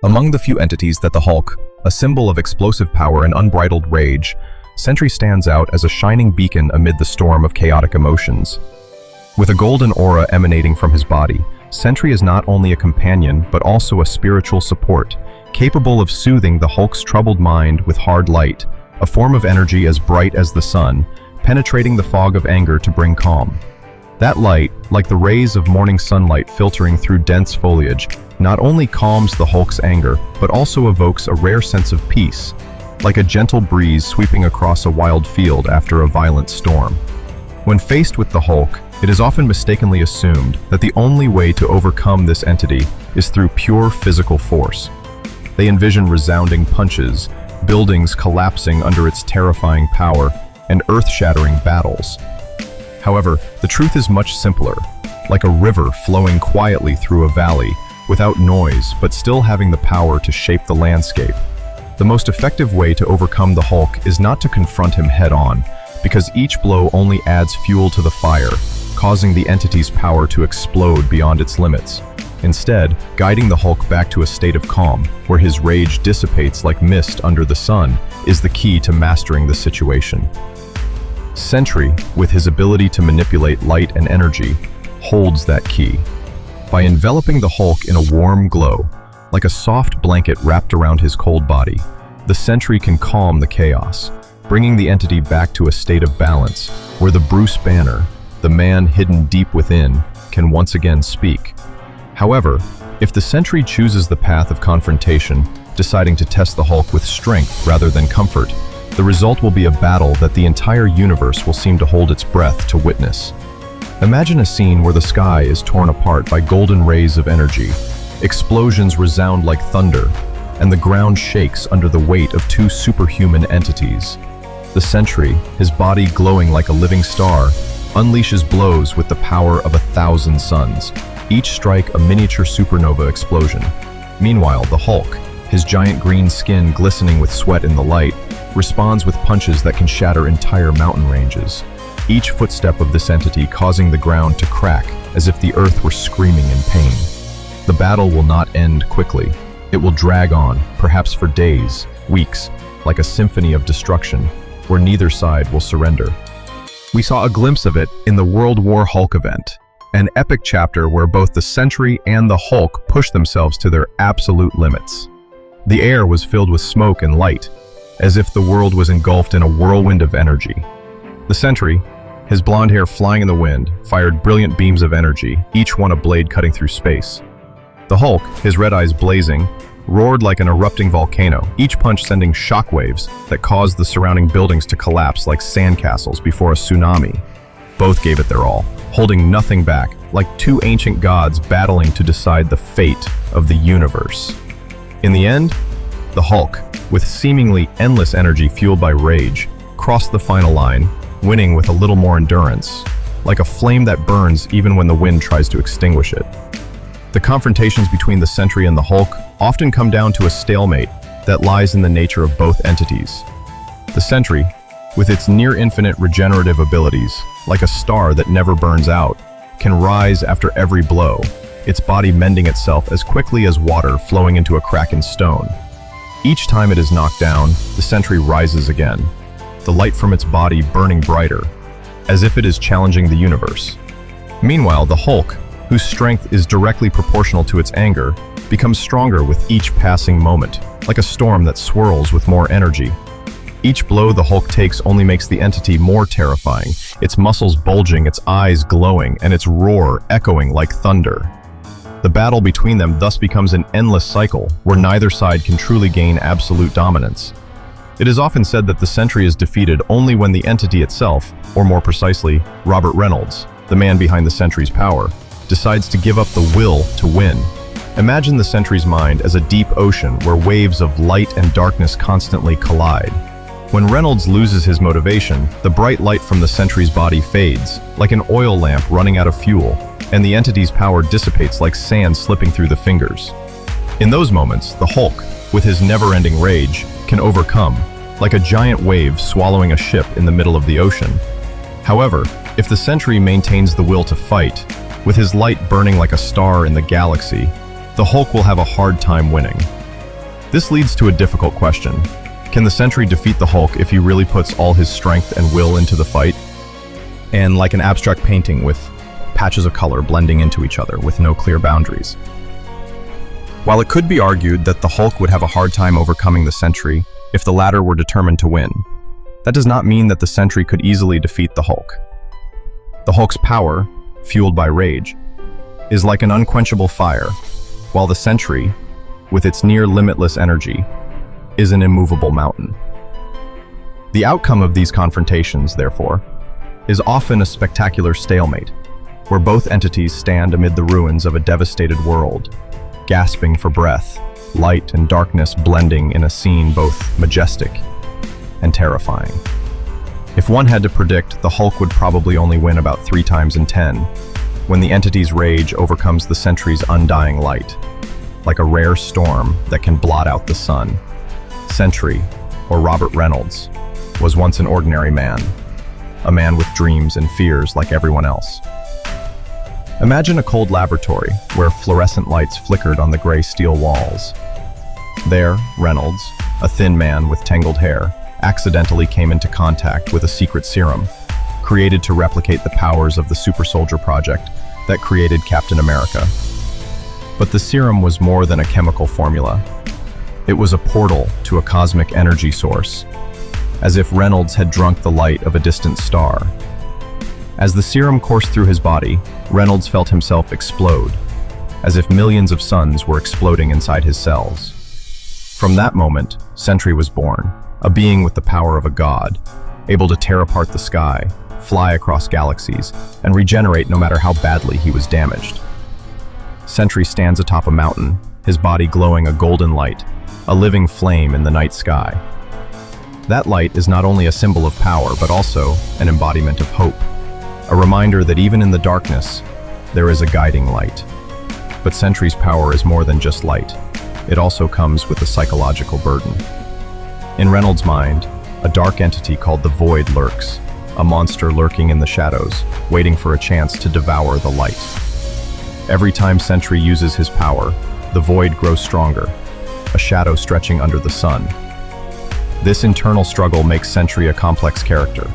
Among the few entities that the Hulk, a symbol of explosive power and unbridled rage, Sentry stands out as a shining beacon amid the storm of chaotic emotions. With a golden aura emanating from his body, Sentry is not only a companion but also a spiritual support, capable of soothing the Hulk's troubled mind with hard light, a form of energy as bright as the sun, penetrating the fog of anger to bring calm. That light, like the rays of morning sunlight filtering through dense foliage, not only calms the Hulk's anger, but also evokes a rare sense of peace, like a gentle breeze sweeping across a wild field after a violent storm. When faced with the Hulk, it is often mistakenly assumed that the only way to overcome this entity is through pure physical force. They envision resounding punches, buildings collapsing under its terrifying power, and earth-shattering battles. However, the truth is much simpler, like a river flowing quietly through a valley, without noise but still having the power to shape the landscape. The most effective way to overcome the Hulk is not to confront him head-on, because each blow only adds fuel to the fire, causing the entity's power to explode beyond its limits. Instead, guiding the Hulk back to a state of calm, where his rage dissipates like mist under the sun, is the key to mastering the situation. Sentry, with his ability to manipulate light and energy, holds that key. By enveloping the Hulk in a warm glow, like a soft blanket wrapped around his cold body, the Sentry can calm the chaos, bringing the entity back to a state of balance, where the Bruce Banner, the man hidden deep within, can once again speak. However, if the Sentry chooses the path of confrontation, deciding to test the Hulk with strength rather than comfort, the result will be a battle that the entire universe will seem to hold its breath to witness. Imagine a scene where the sky is torn apart by golden rays of energy, explosions resound like thunder, and the ground shakes under the weight of two superhuman entities. The Sentry, his body glowing like a living star, unleashes blows with the power of 1,000 suns, each strike a miniature supernova explosion. Meanwhile, the Hulk, his giant green skin glistening with sweat in the light, responds with punches that can shatter entire mountain ranges, each footstep of this entity causing the ground to crack as if the earth were screaming in pain. The battle will not end quickly. It will drag on, perhaps for days, weeks, like a symphony of destruction, where neither side will surrender. We saw a glimpse of it in the World War Hulk event, an epic chapter where both the Sentry and the Hulk pushed themselves to their absolute limits. The air was filled with smoke and light, as if the world was engulfed in a whirlwind of energy. The Sentry, his blonde hair flying in the wind, fired brilliant beams of energy, each one a blade cutting through space. The Hulk, his red eyes blazing, roared like an erupting volcano, each punch sending shockwaves that caused the surrounding buildings to collapse like sandcastles before a tsunami. Both gave it their all, holding nothing back, like two ancient gods battling to decide the fate of the universe. In the end, the Hulk, with seemingly endless energy fueled by rage, crossed the final line, winning with a little more endurance, like a flame that burns even when the wind tries to extinguish it. The confrontations between the Sentry and the Hulk often come down to a stalemate that lies in the nature of both entities. The Sentry, with its near-infinite regenerative abilities, like a star that never burns out, can rise after every blow, its body mending itself as quickly as water flowing into a crack in stone. Each time it is knocked down, the Sentry rises again, the light from its body burning brighter, as if it is challenging the universe. Meanwhile, the Hulk, whose strength is directly proportional to its anger, becomes stronger with each passing moment, like a storm that swirls with more energy. Each blow the Hulk takes only makes the entity more terrifying, its muscles bulging, its eyes glowing, and its roar echoing like thunder. The battle between them thus becomes an endless cycle, where neither side can truly gain absolute dominance. It is often said that the Sentry is defeated only when the entity itself, or more precisely, Robert Reynolds, the man behind the Sentry's power, decides to give up the will to win. Imagine the Sentry's mind as a deep ocean where waves of light and darkness constantly collide. When Reynolds loses his motivation, the bright light from the Sentry's body fades, like an oil lamp running out of fuel, and the entity's power dissipates like sand slipping through the fingers. In those moments, the Hulk, with his never-ending rage, can overcome, like a giant wave swallowing a ship in the middle of the ocean. However, if the Sentry maintains the will to fight, with his light burning like a star in the galaxy, the Hulk will have a hard time winning. This leads to a difficult question. Can the Sentry defeat the Hulk if he really puts all his strength and will into the fight? And like an abstract painting with patches of color blending into each other with no clear boundaries. While it could be argued that the Hulk would have a hard time overcoming the Sentry if the latter were determined to win, that does not mean that the Sentry could easily defeat the Hulk. The Hulk's power, fueled by rage, is like an unquenchable fire, while the Sentry, with its near-limitless energy, is an immovable mountain. The outcome of these confrontations, therefore, is often a spectacular stalemate, where both entities stand amid the ruins of a devastated world, gasping for breath, light and darkness blending in a scene both majestic and terrifying. If one had to predict, the Hulk would probably only win about 3 times in 10, when the entity's rage overcomes the Sentry's undying light, like a rare storm that can blot out the sun. Sentry, or Robert Reynolds, was once an ordinary man, a man with dreams and fears like everyone else. Imagine a cold laboratory where fluorescent lights flickered on the gray steel walls. There, Reynolds, a thin man with tangled hair, accidentally came into contact with a secret serum, created to replicate the powers of the Super Soldier Project that created Captain America. But the serum was more than a chemical formula. It was a portal to a cosmic energy source, as if Reynolds had drunk the light of a distant star. As the serum coursed through his body, Reynolds felt himself explode, as if millions of suns were exploding inside his cells. From that moment, Sentry was born, a being with the power of a god, able to tear apart the sky, fly across galaxies, and regenerate no matter how badly he was damaged. Sentry stands atop a mountain, his body glowing a golden light, a living flame in the night sky. That light is not only a symbol of power, but also an embodiment of hope, a reminder that even in the darkness, there is a guiding light. But Sentry's power is more than just light. It also comes with a psychological burden. In Reynolds' mind, a dark entity called the Void lurks, a monster lurking in the shadows, waiting for a chance to devour the light. Every time Sentry uses his power, the Void grows stronger, a shadow stretching under the sun. This internal struggle makes Sentry a complex character,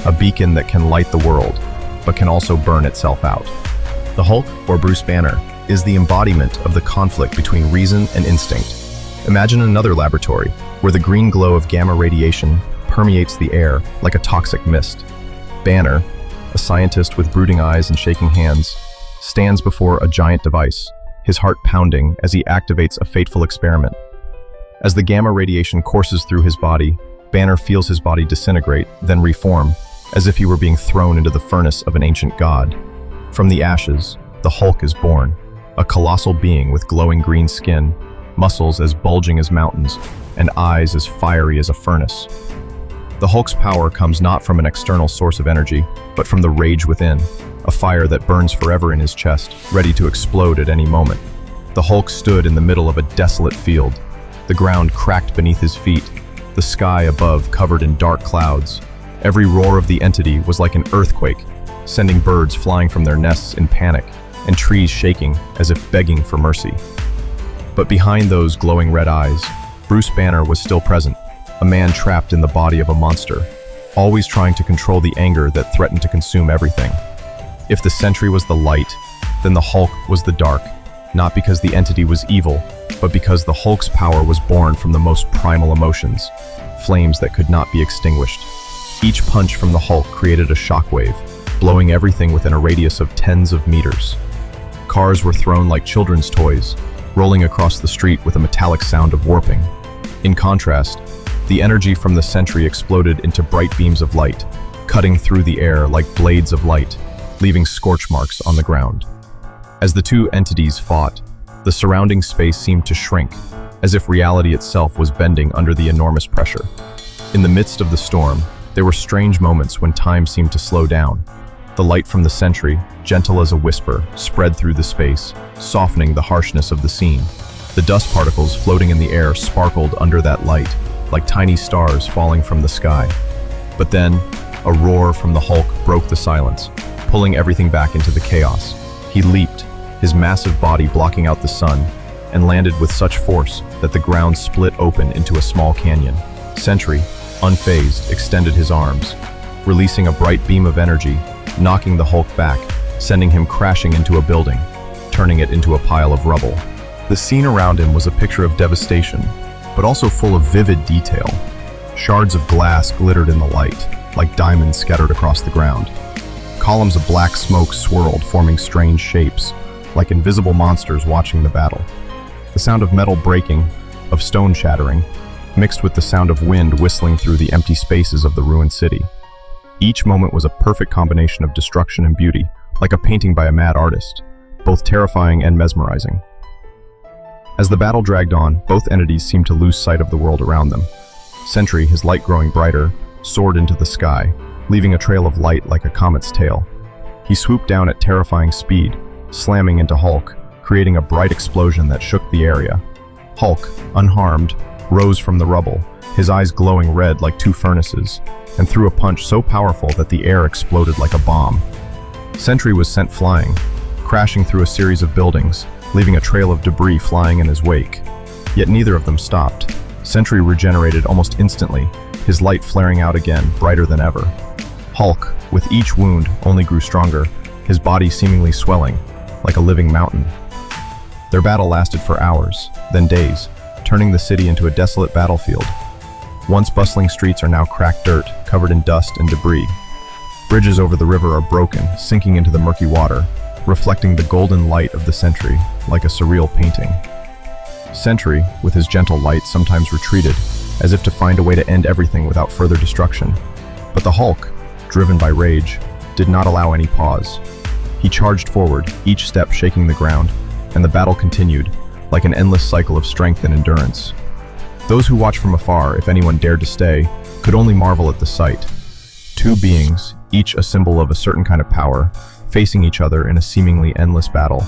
a beacon that can light the world, but can also burn itself out. The Hulk, or Bruce Banner, is the embodiment of the conflict between reason and instinct. Imagine another laboratory, where the green glow of gamma radiation permeates the air like a toxic mist. Banner, a scientist with brooding eyes and shaking hands, stands before a giant device, his heart pounding as he activates a fateful experiment. As the gamma radiation courses through his body, Banner feels his body disintegrate, then reform, as if he were being thrown into the furnace of an ancient god. From the ashes, the Hulk is born, a colossal being with glowing green skin, muscles as bulging as mountains, and eyes as fiery as a furnace. The Hulk's power comes not from an external source of energy, but from the rage within, a fire that burns forever in his chest, ready to explode at any moment. The Hulk stood in the middle of a desolate field, the ground cracked beneath his feet, the sky above covered in dark clouds. Every roar of the entity was like an earthquake, sending birds flying from their nests in panic, and trees shaking as if begging for mercy. But behind those glowing red eyes, Bruce Banner was still present, a man trapped in the body of a monster, always trying to control the anger that threatened to consume everything. If the Sentry was the light, then the Hulk was the dark, not because the entity was evil, but because the Hulk's power was born from the most primal emotions, flames that could not be extinguished. Each punch from the Hulk created a shockwave, blowing everything within a radius of tens of meters. Cars were thrown like children's toys, rolling across the street with a metallic sound of warping. In contrast, the energy from the Sentry exploded into bright beams of light, cutting through the air like blades of light, leaving scorch marks on the ground. As the two entities fought, the surrounding space seemed to shrink, as if reality itself was bending under the enormous pressure. In the midst of the storm, there were strange moments when time seemed to slow down. The light from the Sentry, gentle as a whisper, spread through the space, softening the harshness of the scene. The dust particles floating in the air sparkled under that light, like tiny stars falling from the sky. But then, a roar from the Hulk broke the silence, pulling everything back into the chaos. He leaped, his massive body blocking out the sun, and landed with such force that the ground split open into a small canyon. Sentry, unfazed, extended his arms, releasing a bright beam of energy, knocking the Hulk back, sending him crashing into a building, turning it into a pile of rubble. The scene around him was a picture of devastation, but also full of vivid detail. Shards of glass glittered in the light, like diamonds scattered across the ground. Columns of black smoke swirled, forming strange shapes, like invisible monsters watching the battle. The sound of metal breaking, of stone shattering, mixed with the sound of wind whistling through the empty spaces of the ruined city. Each moment was a perfect combination of destruction and beauty, like a painting by a mad artist, both terrifying and mesmerizing. As the battle dragged on, both entities seemed to lose sight of the world around them. Sentry, his light growing brighter, soared into the sky, leaving a trail of light like a comet's tail. He swooped down at terrifying speed, slamming into Hulk, creating a bright explosion that shook the area. Hulk, unharmed, rose from the rubble, his eyes glowing red like two furnaces, and threw a punch so powerful that the air exploded like a bomb. Sentry was sent flying, crashing through a series of buildings, leaving a trail of debris flying in his wake. Yet neither of them stopped. Sentry regenerated almost instantly, his light flaring out again, brighter than ever. Hulk, with each wound, only grew stronger, his body seemingly swelling, like a living mountain. Their battle lasted for hours, then days, turning the city into a desolate battlefield. Once bustling streets are now cracked dirt, covered in dust and debris. Bridges over the river are broken, sinking into the murky water, reflecting the golden light of the Sentry, like a surreal painting. Sentry, with his gentle light, sometimes retreated, as if to find a way to end everything without further destruction. But the Hulk, driven by rage, did not allow any pause. He charged forward, each step shaking the ground, and the battle continued, like an endless cycle of strength and endurance. Those who watched from afar, if anyone dared to stay, could only marvel at the sight. Two beings, each a symbol of a certain kind of power, facing each other in a seemingly endless battle.